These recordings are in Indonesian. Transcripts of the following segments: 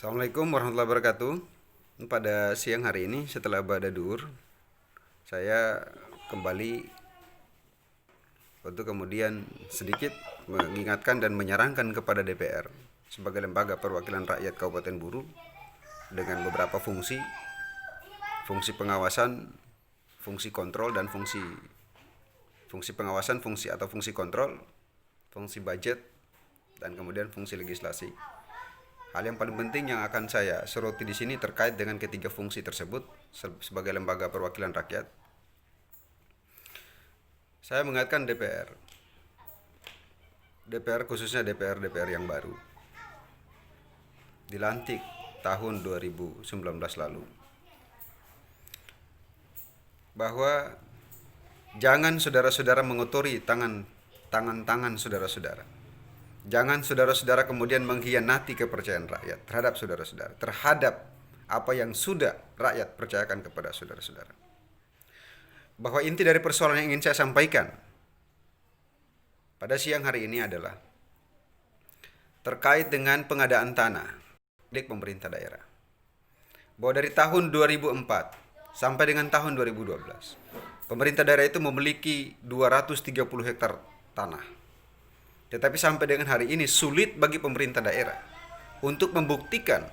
Assalamualaikum warahmatullahi wabarakatuh. Pada siang hari ini setelah Badadur, saya kembali untuk kemudian sedikit mengingatkan dan menyarankan kepada DPR sebagai lembaga perwakilan rakyat Kabupaten Buru dengan beberapa fungsi, fungsi pengawasan, fungsi kontrol dan fungsi pengawasan, fungsi kontrol, fungsi budget dan kemudian fungsi legislasi. Hal yang paling penting yang akan saya soroti di sini terkait dengan ketiga fungsi tersebut sebagai lembaga perwakilan rakyat. Saya mengingatkan DPR khususnya DPR yang baru, dilantik tahun 2019 lalu, bahwa jangan saudara-saudara mengotori tangan saudara-saudara. Jangan saudara-saudara kemudian mengkhianati kepercayaan rakyat terhadap saudara-saudara, terhadap apa yang sudah rakyat percayakan kepada saudara-saudara. Bahwa inti dari persoalan yang ingin saya sampaikan pada siang hari ini adalah terkait dengan pengadaan tanah milik pemerintah daerah. Bahwa dari tahun 2004 sampai dengan tahun 2012, pemerintah daerah itu memiliki 230 hektar tanah. Tetapi sampai dengan hari ini sulit bagi pemerintah daerah untuk membuktikan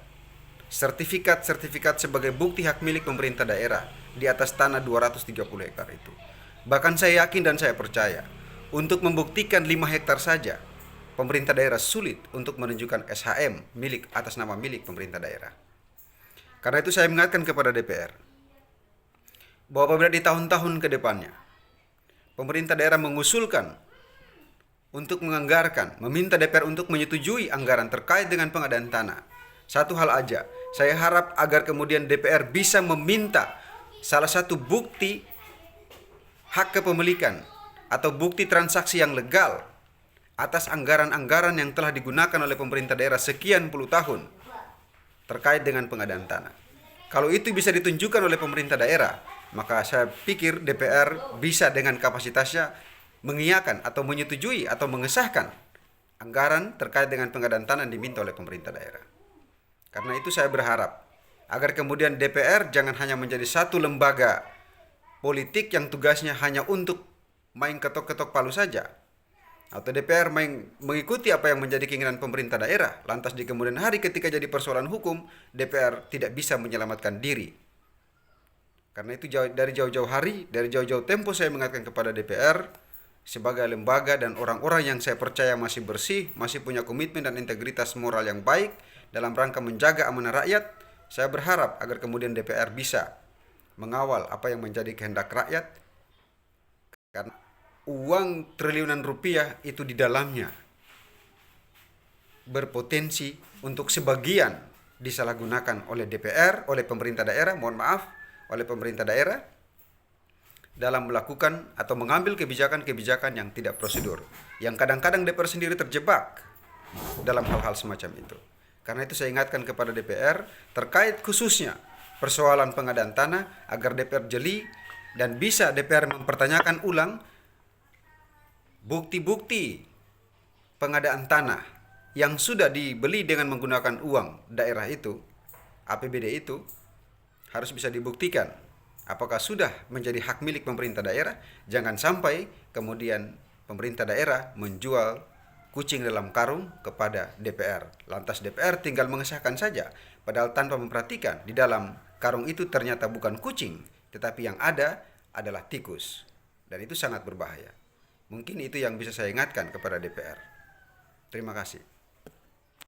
sertifikat sebagai bukti hak milik pemerintah daerah di atas tanah 230 hektar itu. Bahkan saya yakin dan saya percaya, untuk membuktikan 5 hektar saja, pemerintah daerah sulit untuk menunjukkan SHM milik atas nama milik pemerintah daerah. Karena itu saya mengingatkan kepada DPR, bahwa apabila di tahun-tahun ke depannya, pemerintah daerah mengusulkan untuk menganggarkan, meminta DPR untuk menyetujui anggaran terkait dengan pengadaan tanah. Satu hal aja, saya harap agar kemudian DPR bisa meminta salah satu bukti hak kepemilikan atau bukti transaksi yang legal atas anggaran-anggaran yang telah digunakan oleh pemerintah daerah sekian puluh tahun terkait dengan pengadaan tanah. Kalau itu bisa ditunjukkan oleh pemerintah daerah, maka saya pikir DPR bisa dengan kapasitasnya mengiyakan atau menyetujui atau mengesahkan anggaran terkait dengan pengadaan tanah yang diminta oleh pemerintah daerah. Karena itu saya berharap agar kemudian DPR jangan hanya menjadi satu lembaga politik yang tugasnya hanya untuk main ketok-ketok palu saja, atau DPR mengikuti apa yang menjadi keinginan pemerintah daerah, lantas di kemudian hari ketika jadi persoalan hukum, DPR tidak bisa menyelamatkan diri. Karena itu dari jauh-jauh tempo saya mengatakan kepada DPR sebagai lembaga dan orang-orang yang saya percaya masih bersih, masih punya komitmen dan integritas moral yang baik dalam rangka menjaga amanah rakyat. Saya berharap agar kemudian DPR bisa mengawal apa yang menjadi kehendak rakyat, karena uang triliunan rupiah itu di dalamnya berpotensi untuk sebagian disalahgunakan oleh DPR, oleh pemerintah daerah, oleh pemerintah daerah dalam melakukan atau mengambil kebijakan-kebijakan yang tidak prosedur, yang kadang-kadang DPR sendiri terjebak dalam hal-hal semacam itu. Karena itu saya ingatkan kepada DPR terkait khususnya persoalan pengadaan tanah, agar DPR jeli dan bisa DPR mempertanyakan ulang bukti-bukti pengadaan tanah yang sudah dibeli dengan menggunakan uang daerah itu, APBD itu, harus bisa dibuktikan apakah sudah menjadi hak milik pemerintah daerah. Jangan sampai kemudian pemerintah daerah menjual kucing dalam karung kepada DPR. Lantas DPR tinggal mengesahkan saja, padahal tanpa memperhatikan di dalam karung itu ternyata bukan kucing, tetapi yang ada adalah tikus. Dan itu sangat berbahaya. Mungkin itu yang bisa saya ingatkan kepada DPR. Terima kasih.